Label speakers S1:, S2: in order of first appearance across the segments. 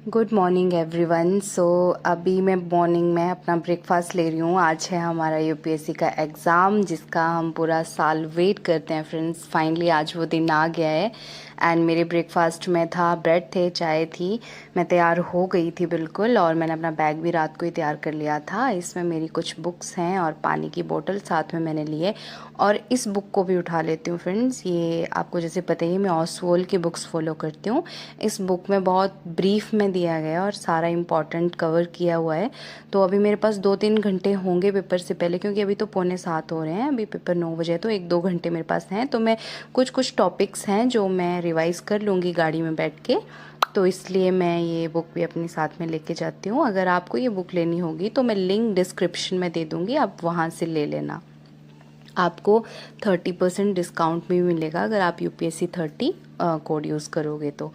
S1: Good morning everyone. अभी मैं morning में अपना ब्रेकफास्ट ले रही हूँ। आज है हमारा यूपीएससी का एग्ज़ाम जिसका हम पूरा साल वेट करते हैं फ्रेंड्स। फाइनली आज वो दिन आ गया है। एंड मेरे ब्रेकफास्ट में था ब्रेड थे, चाय थी, मैं तैयार हो गई थी बिल्कुल। और मैंने अपना बैग भी रात को ही तैयार कर लिया था। इसमें मेरी कुछ बुक्स हैं और पानी की बोतल साथ में मैंने लिए। और इस बुक को भी उठा लेती हूँ फ्रेंड्स। ये आपको जैसे पता ही मैं ऑस्वोल की बुक्स फॉलो करती हूँ। इस बुक में बहुत ब्रीफ में दिया गया और सारा इम्पॉर्टेंट कवर किया हुआ है। तो अभी मेरे पास 2-3 घंटे होंगे पेपर से पहले, क्योंकि अभी तो 7:15 हो रहे हैं, अभी पेपर 9 बजे, तो 1-2 घंटे मेरे पास हैं। तो मैं कुछ टॉपिक्स हैं जो मैं रिवाइज़ कर लूँगी गाड़ी में बैठ के। तो इसलिए मैं ये बुक भी अपने साथ में लेके जाती हूँ। अगर आपको ये बुक लेनी होगी तो मैं लिंक डिस्क्रिप्शन में दे दूँगी, आप वहाँ से ले लेना। आपको 30% डिस्काउंट भी मिलेगा अगर आप यूपीएससी 30 कोड यूज़ करोगे तो।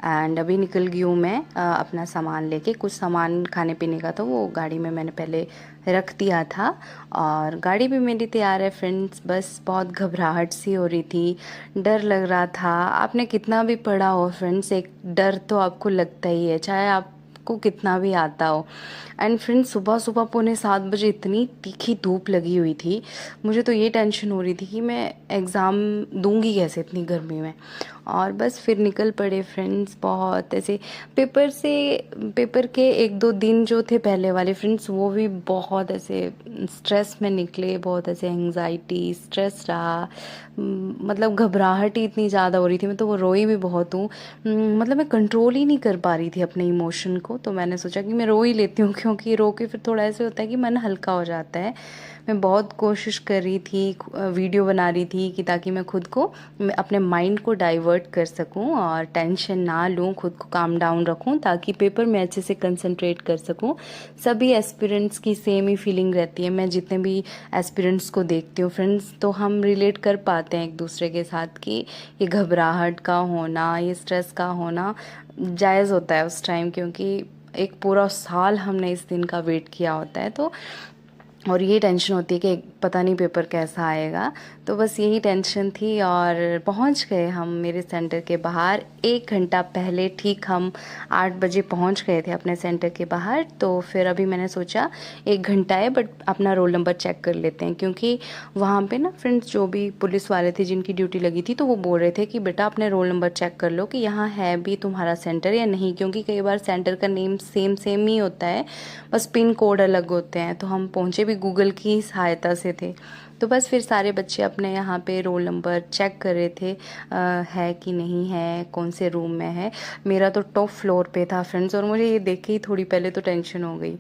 S1: एंड अभी निकल गई हूँ मैं अपना सामान लेके। कुछ सामान खाने पीने का था, वो गाड़ी में मैंने पहले रख दिया था। और गाड़ी भी मेरी तैयार है फ्रेंड्स। बस बहुत घबराहट सी हो रही थी, डर लग रहा था। आपने कितना भी पढ़ा हो फ्रेंड्स, एक डर तो आपको लगता ही है, चाहे आपको कितना भी आता हो। एंड फ्रेंड्स, सुबह सुबह 6:45 इतनी तीखी धूप लगी हुई थी, मुझे तो ये टेंशन हो रही थी कि मैं एग्ज़ाम दूंगी कैसे इतनी गर्मी में। और बस फिर निकल पड़े फ्रेंड्स। बहुत ऐसे पेपर के 1-2 दिन जो थे पहले वाले फ्रेंड्स, वो भी बहुत ऐसे स्ट्रेस में निकले। बहुत ऐसे एंग्जाइटी स्ट्रेस रहा। मतलब घबराहट ही इतनी ज़्यादा हो रही थी, मैं तो वो रोई भी बहुत हूँ। मतलब मैं कंट्रोल ही नहीं कर पा रही थी अपने इमोशन को। तो मैंने सोचा कि मैं रो ही लेती हूँ, क्योंकि रो के फिर थोड़ा ऐसे होता है कि मन हल्का हो जाता है। मैं बहुत कोशिश कर रही थी, वीडियो बना रही थी कि ताकि मैं खुद को अपने माइंड को डाइवर्ट कर सकूं और टेंशन ना लूं, खुद को काम डाउन रखूं, ताकि पेपर में अच्छे से कंसंट्रेट कर सकूं। सभी एस्पिरेंट्स की सेम ही फीलिंग रहती है। मैं जितने भी एस्पिरेंट्स को देखती हूँ फ्रेंड्स, तो हम रिलेट कर पाते हैं एक दूसरे के साथ कि ये घबराहट का होना, ये स्ट्रेस का होना जायज़ होता है उस टाइम, क्योंकि एक पूरा साल हमने इस दिन का वेट किया होता है। तो और ये टेंशन होती है कि पता नहीं पेपर कैसा आएगा। तो बस यही टेंशन थी। और पहुंच गए हम मेरे सेंटर के बाहर 1 घंटा पहले। ठीक हम 8 बजे पहुंच गए थे अपने सेंटर के बाहर। तो फिर अभी मैंने सोचा 1 घंटा है, बट अपना रोल नंबर चेक कर लेते हैं, क्योंकि वहाँ पे ना फ्रेंड्स जो भी पुलिस वाले थे जिनकी ड्यूटी लगी थी, तो वो बोल रहे थे कि बेटा अपने रोल नंबर चेक कर लो कि यहाँ है भी तुम्हारा सेंटर या नहीं, क्योंकि कई बार सेंटर का नेम सेम ही होता है, बस पिन कोड अलग होते हैं। तो हम पहुँचे भी गूगल की सहायता से थे। तो बस फिर सारे बच्चे अपने यहाँ पे रोल नंबर चेक कर रहे थे, है कि नहीं है, कौन से रूम में है। मेरा तो टॉप फ्लोर पे था फ्रेंड्स, और मुझे ये देख के ही थोड़ी पहले तो टेंशन हो गई।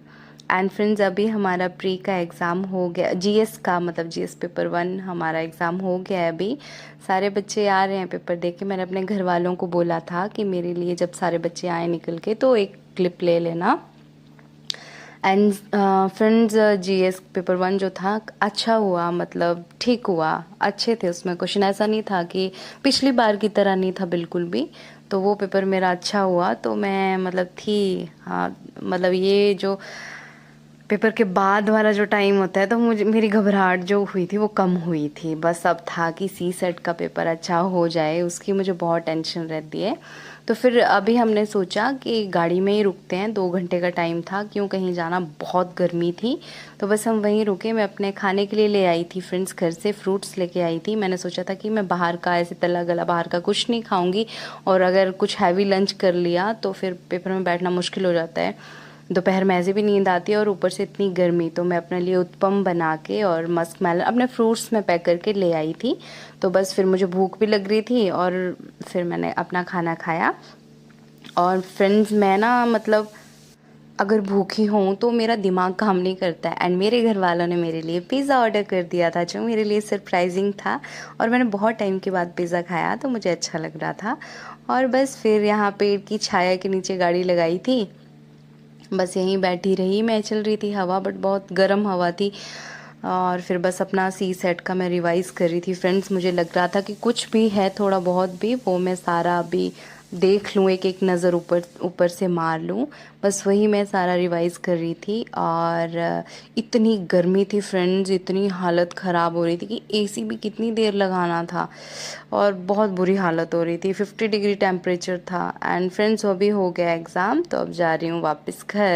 S1: एंड फ्रेंड्स, अभी हमारा प्री का एग्ज़ाम हो गया, जीएस का, मतलब जीएस पेपर 1 हमारा एग्ज़ाम हो गया है अभी। सारे बच्चे आ रहे हैं पेपर दे के। मैंने अपने घर वालों को बोला था कि मेरे लिए जब सारे बच्चे आए निकल के तो एक क्लिप ले लेना। एंड फ्रेंड्स, जीएस पेपर 1 जो था अच्छा हुआ, मतलब ठीक हुआ, अच्छे थे उसमें क्वेश्चन। ऐसा नहीं था कि पिछली बार की तरह नहीं था बिल्कुल भी। तो वो पेपर मेरा अच्छा हुआ। तो मैं मतलब थी, हाँ, मतलब ये जो पेपर के बाद वाला जो टाइम होता है, तो मुझे मेरी घबराहट जो हुई थी वो कम हुई थी। बस अब था कि सी सेट का पेपर अच्छा हो जाए, उसकी मुझे बहुत टेंशन रहती है। तो फिर अभी हमने सोचा कि गाड़ी में ही रुकते हैं, 2 घंटे का टाइम था, क्यों कहीं जाना, बहुत गर्मी थी। तो बस हम वहीं रुके। मैं अपने खाने के लिए ले आई थी फ्रेंड्स, घर से फ्रूट्स लेके आई थी। मैंने सोचा था कि मैं बाहर का ऐसे तला गला बाहर का कुछ नहीं खाऊंगी, और अगर कुछ हैवी लंच कर लिया तो फिर पेपर में बैठना मुश्किल हो जाता है। दोपहर में ऐसे भी नींद आती है और ऊपर से इतनी गर्मी। तो मैं अपने लिए उत्पम बना के और मस्क मेलन अपने फ्रूट्स में पैक करके ले आई थी। तो बस फिर मुझे भूख भी लग रही थी और फिर मैंने अपना खाना खाया। और फ्रेंड्स, मैं ना मतलब अगर भूखी हूँ तो मेरा दिमाग काम नहीं करता है। एंड मेरे घर वालों ने मेरे लिए पिज़्ज़ा ऑर्डर कर दिया था, जो मेरे लिए सरप्राइजिंग था। और मैंने बहुत टाइम के बाद पिज़्ज़ा खाया, तो मुझे अच्छा लग रहा था। और बस फिर यहाँ पेड़ की छाया के नीचे गाड़ी लगाई थी, बस यहीं बैठी रही। मैं, चल रही थी हवा, बट बहुत गर्म हवा थी। और फिर बस अपना सी सेट का मैं रिवाइज़ कर रही थी फ्रेंड्स। मुझे लग रहा था कि कुछ भी है, थोड़ा बहुत भी, वो मैं सारा अभी देख लूँ, एक एक नज़र ऊपर ऊपर से मार लूँ, बस वही मैं सारा रिवाइज़ कर रही थी। और इतनी गर्मी थी फ्रेंड्स, इतनी हालत ख़राब हो रही थी कि एसी भी कितनी देर लगाना था, और बहुत बुरी हालत हो रही थी। 50 डिग्री टेम्परेचर था। एंड फ्रेंड्स अभी हो गया एग्ज़ाम, तो अब जा रही हूँ वापस घर।